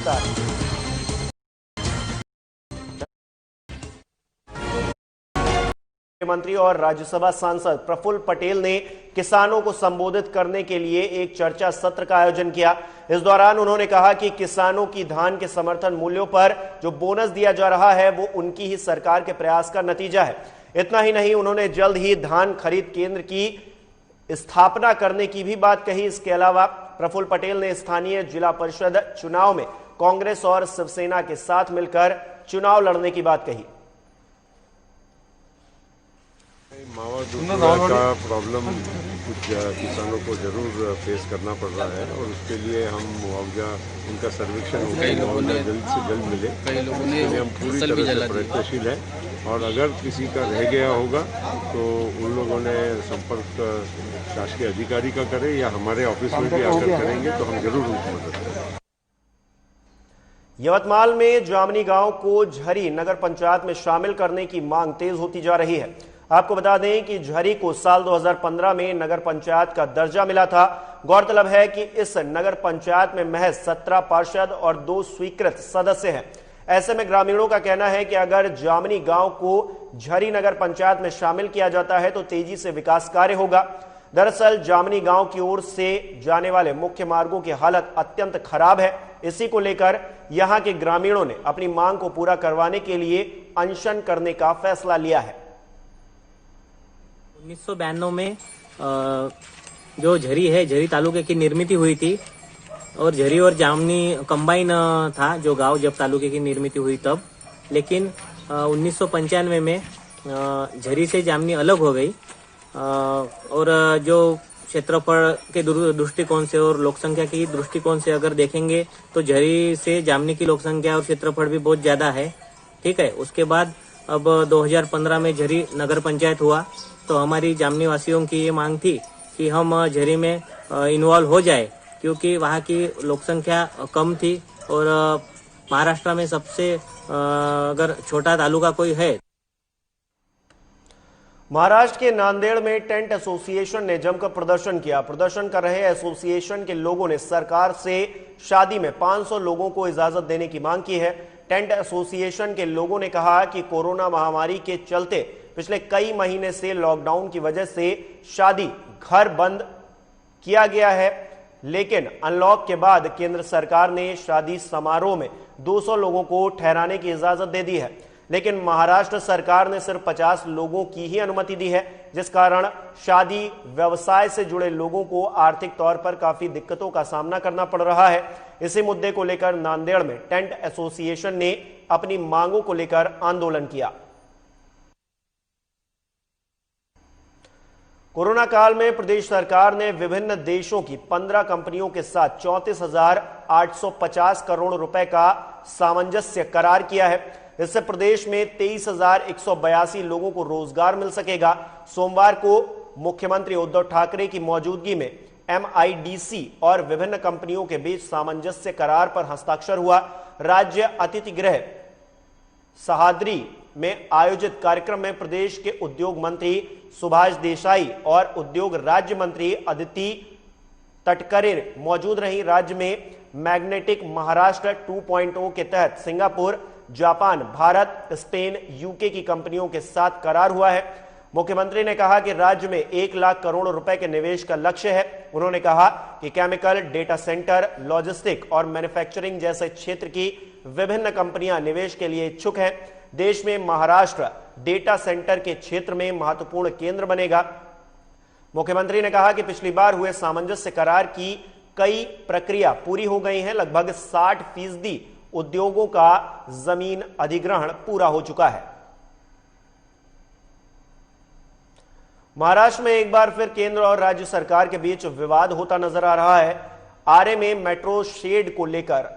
विस्तार। मंत्री और राज्यसभा सांसद प्रफुल्ल पटेल ने किसानों को संबोधित करने के लिए एक चर्चा सत्र का आयोजन किया। इस दौरान उन्होंने कहा कि किसानों की धान के समर्थन मूल्यों पर जो बोनस दिया जा रहा है वो उनकी ही सरकार के प्रयास का नतीजा है। इतना ही नहीं, उन्होंने जल्द ही धान खरीद केंद्र की स्थापना करने की भी बात कही। इसके अलावा प्रफुल्ल पटेल ने स्थानीय जिला परिषद चुनाव में कांग्रेस और शिवसेना के साथ मिलकर चुनाव लड़ने की बात कही। मावा दूसरा का प्रॉब्लम कुछ किसानों को जरूर फेस करना पड़ रहा है और उसके लिए हम मुआवजा उनका सर्वेक्षण जल्द से जल्द मिले, इसलिए हम पूरी तरह से प्रयत्नशील हैं। और अगर किसी का रह गया होगा तो उन लोगों ने संपर्क शासकीय अधिकारी का करे या हमारे ऑफिस में भी आकर करेंगे तो हम जरूर उनको मदद करेंगे। यवतमाल में जामनी गांव को झरी नगर पंचायत में शामिल करने की मांग तेज होती जा रही है। आपको बता दें कि झरी को साल 2015 में नगर पंचायत का दर्जा मिला था। गौरतलब है कि इस नगर पंचायत में महज 17 पार्षद और 2 स्वीकृत सदस्य हैं। ऐसे में ग्रामीणों का कहना है कि अगर जामनी गांव को झरी नगर पंचायत में शामिल किया जाता है तो तेजी से विकास कार्य होगा। दरअसल जामनी गांव की ओर से जाने वाले मुख्य मार्गों की हालत अत्यंत खराब है। इसी को लेकर यहां के ग्रामीणों ने अपनी मांग को पूरा करवाने के लिए अनशन करने का फैसला लिया है। 1992 में जो झरी है, झरी तालुके की निर्मित हुई थी और झरी और जामनी कंबाइन था जो गांव जब तालुके की निर्मित हुई तब। लेकिन 1995 में झरी से जामनी अलग हो गई और जो क्षेत्रफल के दृष्टिकोण से और लोक संख्या की दृष्टिकोण से अगर देखेंगे तो झरी से जामनी की लोक संख्या और क्षेत्रफल भी बहुत ज्यादा है। ठीक है, उसके बाद अब 2015 में झरी नगर पंचायत हुआ तो हमारी जामनी वासियों की ये मांग थी कि हम झरी में इन्वॉल्व हो जाए, क्योंकि वहाँ की लोक संख्या कम थी और महाराष्ट्र में सबसे अगर छोटा तालुका कोई है। महाराष्ट्र के नांदेड़ में टेंट एसोसिएशन ने जमकर प्रदर्शन किया। प्रदर्शन कर रहे एसोसिएशन के लोगों ने सरकार से शादी में 500 लोगों को इजाजत देने की मांग की है। टेंट एसोसिएशन के लोगों ने कहा कि कोरोना महामारी के चलते पिछले कई महीने से लॉकडाउन की वजह से शादी घर बंद किया गया है, लेकिन अनलॉक के बाद केंद्र सरकार ने शादी समारोह में 200 लोगों को ठहराने की इजाजत दे दी है। लेकिन महाराष्ट्र सरकार ने सिर्फ 50 लोगों की ही अनुमति दी है, जिस कारण शादी व्यवसाय से जुड़े लोगों को आर्थिक तौर पर काफी दिक्कतों का सामना करना पड़ रहा है। इसी मुद्दे को लेकर नांदेड़ में टेंट एसोसिएशन ने अपनी मांगों को लेकर आंदोलन किया। कोरोना काल में प्रदेश सरकार ने विभिन्न देशों की 15 कंपनियों के साथ 34,850 करोड़ रुपए का सामंजस्य करार किया है। इससे प्रदेश में 23,182 लोगों को रोजगार मिल सकेगा। सोमवार को मुख्यमंत्री उद्धव ठाकरे की मौजूदगी में MIDC और विभिन्न कंपनियों के बीच सामंजस्य करार पर हस्ताक्षर हुआ। राज्य अतिथि गृह सहाद्री में आयोजित कार्यक्रम में प्रदेश के उद्योग मंत्री सुभाष देसाई और उद्योग राज्य मंत्री अदिति तटकरे मौजूद रही। राज्य में मैग्नेटिक महाराष्ट्र 2.0 के तहत Singapore, Japan, Bharat, Spain, UK की कंपनियों के साथ करार हुआ है। मुख्यमंत्री ने कहा कि राज्य में 1 लाख करोड़ रुपए के निवेश का लक्ष्य है। उन्होंने कहा कि केमिकल, डेटा सेंटर, लॉजिस्टिक और मैन्युफैक्चरिंग जैसे क्षेत्र की विभिन्न कंपनियां निवेश के लिए इच्छुक हैं। देश में महाराष्ट्र डेटा सेंटर के क्षेत्र में महत्वपूर्ण केंद्र बनेगा। मुख्यमंत्री ने कहा कि पिछली बार हुए सामंजस्य करार की कई प्रक्रिया पूरी हो गई है। लगभग 60% उद्योगों का जमीन अधिग्रहण पूरा हो चुका है। महाराष्ट्र में एक बार फिर केंद्र और राज्य सरकार के बीच विवाद होता नजर आ रहा है। आरे में मेट्रो शेड को लेकर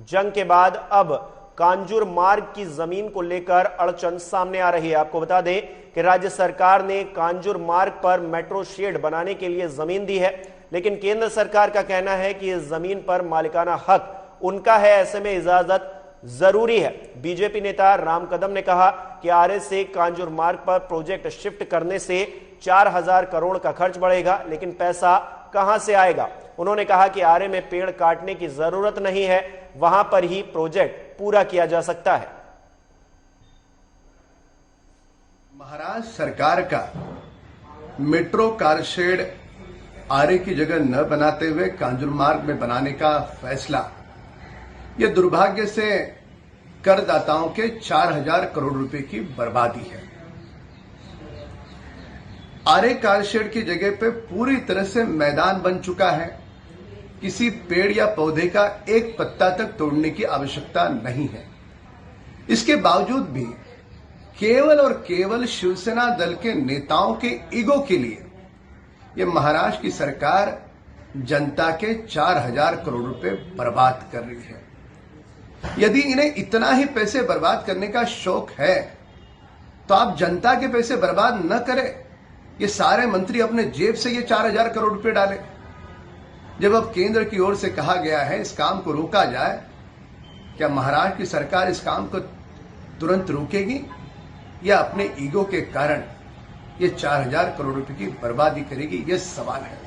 जंग के बाद अब कांजूर मार्ग की जमीन को लेकर अड़चन सामने आ रही है। आपको बता दें कि राज्य सरकार ने कांजूर मार्ग पर मेट्रो शेड बनाने के लिए जमीन दी है, लेकिन केंद्र सरकार का कहना है कि इस जमीन पर मालिकाना हक उनका है, ऐसे में इजाजत जरूरी है। बीजेपी नेता राम कदम ने कहा कि आरे से कांजूर मार्ग पर प्रोजेक्ट शिफ्ट करने से 4,000 करोड़ का खर्च बढ़ेगा, लेकिन पैसा कहां से आएगा। उन्होंने कहा कि आरे में पेड़ काटने की जरूरत नहीं है, वहां पर ही प्रोजेक्ट पूरा किया जा सकता है। महाराष्ट्र सरकार का मेट्रो कारशेड आरे की जगह न बनाते हुए कांजूरमार्ग में बनाने का फैसला, यह दुर्भाग्य से करदाताओं के 4000 करोड़ रुपए की बर्बादी है। आरे कारशेड की जगह पे पूरी तरह से मैदान बन चुका है। किसी पेड़ या पौधे का एक पत्ता तक तोड़ने की आवश्यकता नहीं है। इसके बावजूद भी केवल और केवल शिवसेना दल के नेताओं के ईगो के लिए ये महाराष्ट्र की सरकार जनता के 4000 करोड़ रुपए बर्बाद कर रही है। यदि इन्हें इतना ही पैसे बर्बाद करने का शौक है तो आप जनता के पैसे बर्बाद न करें। ये सारे मंत्री अपने जेब से ये 4000 करोड़ रुपए डालें। जब अब केंद्र की ओर से कहा गया है इस काम को रोका जाए, क्या महाराष्ट्र की सरकार इस काम को तुरंत रोकेगी या अपने ईगो के कारण ये 4000 करोड़ रुपए की बर्बादी करेगी? ये सवाल है।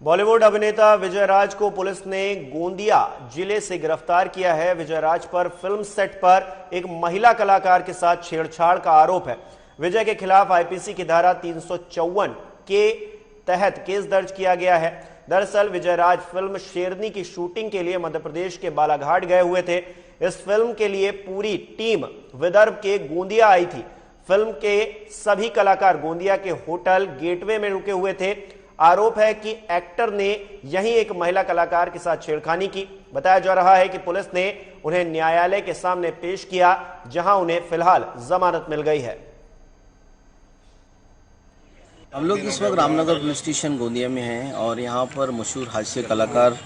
बॉलीवुड अभिनेता विजय राज को पुलिस ने गोंदिया जिले से गिरफ्तार किया है। विजय राज पर फिल्म सेट पर एक महिला कलाकार के साथ छेड़छाड़ का आरोप है। विजय के खिलाफ आईपीसी की धारा 354 के तहत केस दर्ज किया गया है। दरअसल विजय राज फिल्म शेरनी की शूटिंग के लिए मध्य प्रदेश के बालाघाट गए हुए थे। इस फिल्म के लिए पूरी टीम विदर्भ के गोंदिया आई थी। फिल्म के सभी कलाकार गोंदिया के होटल गेटवे में रुके हुए थे। आरोप है कि एक्टर ने यहीं एक महिला कलाकार के साथ छेड़खानी की। बताया जा रहा है कि पुलिस ने उन्हें न्यायालय के सामने पेश किया, जहां उन्हें फिलहाल जमानत मिल गई है। हम लोग इस वक्त रामनगर पुलिस स्टेशन गोंदिया में हैं और यहाँ पर मशहूर हास्य कलाकार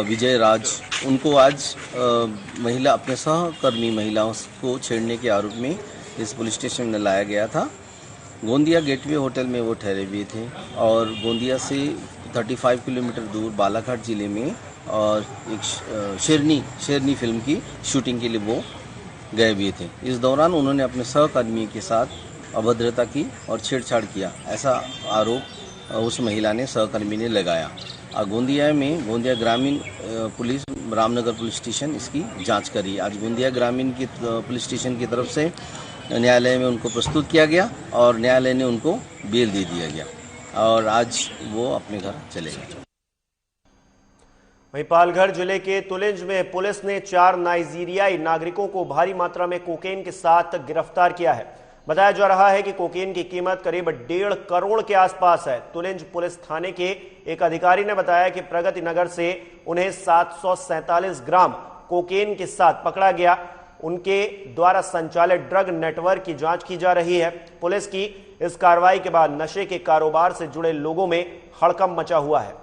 विजय राज, उनको आज महिला अपने सहकर्मी महिलाओं को छेड़ने के आरोप में इस पुलिस स्टेशन में लाया गया था। गोंदिया गेटवे होटल में वो ठहरे हुए थे और गोंदिया से 35 किलोमीटर दूर बालाघाट जिले में और एक शेरनी फिल्म की शूटिंग के लिए वो गए हुए थे। इस दौरान उन्होंने अपने सहकर्मी के साथ अभद्रता की और छेड़छाड़ किया, ऐसा आरोप उस महिला ने सहकर्मी ने लगाया। गोंदिया ग्रामीण पुलिस रामनगर पुलिस स्टेशन इसकी जांच करी। आज गोंदिया ग्रामीण की पुलिस स्टेशन की तरफ से न्यायालय में उनको प्रस्तुत किया गया और न्यायालय ने उनको बेल दे दिया गया और आज वो अपने घर चले गए। वहीं पालघर जिले के तुलिंज में पुलिस ने 4 नाइजीरियाई नागरिकों को भारी मात्रा में कोकेन के साथ गिरफ्तार किया है। बताया जा रहा है कि कोकेन की कीमत करीब 1.5 करोड़ के आसपास है। तुलिंज पुलिस थाने के एक अधिकारी ने बताया कि प्रगति नगर से उन्हें 747 ग्राम कोकेन के साथ पकड़ा गया। उनके द्वारा संचालित ड्रग नेटवर्क की जांच की जा रही है। पुलिस की इस कार्रवाई के बाद नशे के कारोबार से जुड़े लोगों में हड़कंप मचा हुआ है।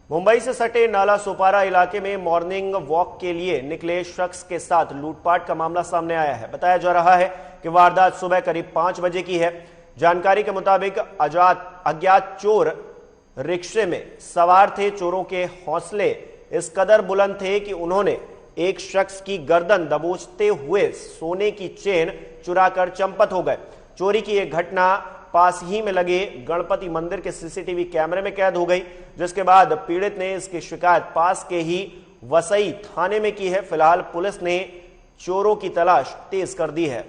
मुंबई से सटे नाला सोपारा इलाके में मॉर्निंग वॉक के लिए निकले शख्स के साथ लूटपाट का मामला सामने आया है। बताया जा रहा है कि वारदात सुबह करीब 5 बजे की है। जानकारी के मुताबिक अज्ञात चोर रिक्शे में सवार थे। चोरों के हौसले इस कदर बुलंद थे कि उन्होंने एक शख्स की गर्दन दबोचते हुए सोने की चेन चुराकर चंपत हो गए। चोरी की यह घटना पास ही में लगे गणपति मंदिर के सीसीटीवी कैमरे में कैद हो गई, जिसके बाद पीड़ित ने इसकी शिकायत पास के ही वसई थाने में की है। फिलहाल पुलिस ने चोरों की तलाश तेज कर दी है।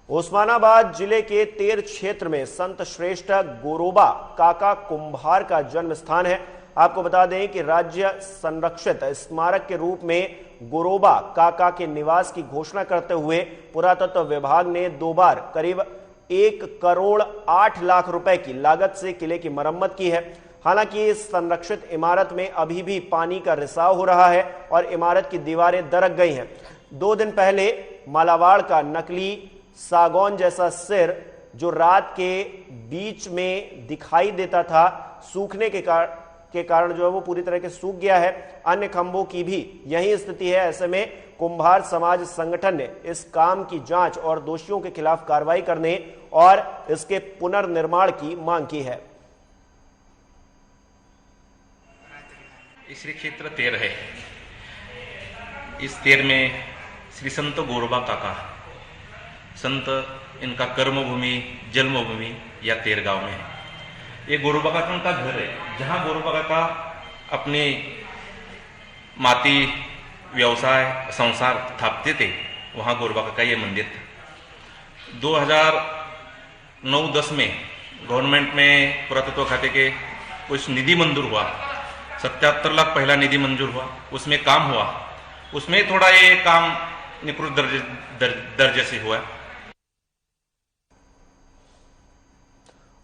उस्मानाबाद जिले के तेर क्षेत्र में संत श्रेष्ठ गोरोबा काका कुंभार का जन्म स्थान है। आपको बता दें कि राज्य संरक्षित स्मारक के रूप में गोरोबा काका के निवास की घोषणा करते हुए पुरातत्व विभाग ने 2 बार करीब 1 करोड़ 8 लाख रुपए की लागत से किले की मरम्मत की है। हालांकि इस संरक्षित इमारत में अभी भी पानी का रिसाव हो रहा है और इमारत की दीवारें दरक गई हैं। 2 दिन पहले मालावाड़ का नकली सागौन जैसा सिर जो रात के बीच में दिखाई देता था, सूखने के कारण जो है वो पूरी तरह से सूख गया है। अन्य खंभों की भी यही स्थिति है। ऐसे में कुंभार समाज संगठन ने इस काम की जांच और दोषियों के खिलाफ कार्रवाई करने और इसके पुनर्निर्माण की मांग की है। श्री क्षेत्र तेर है। इस तेर में श्री संत गोरबा काका। संत इनका कर्मभूमि जन्मभूमि या तेरगांव में है। ये गोरबा काका का घर है, जहां गोरबा काका अपने माती व्यवसाय संसार स्थापते थे, वहां गोरबा काका ये मंदिर था। 2009-10 में गवर्नमेंट में पुरातत्व खाते के कुछ निधि मंजूर हुआ, 77 लाख पहला निधि मंजूर हुआ, उसमें काम हुआ, उसमें थोड़ा ये काम निकृष्ट दर्जे से हुआ।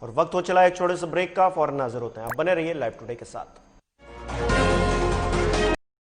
और वक्त हो चला एक छोटे से ब्रेक का, फौरन हाजिर होते हैं। आप बने रहिए लाइव टुडे के साथ।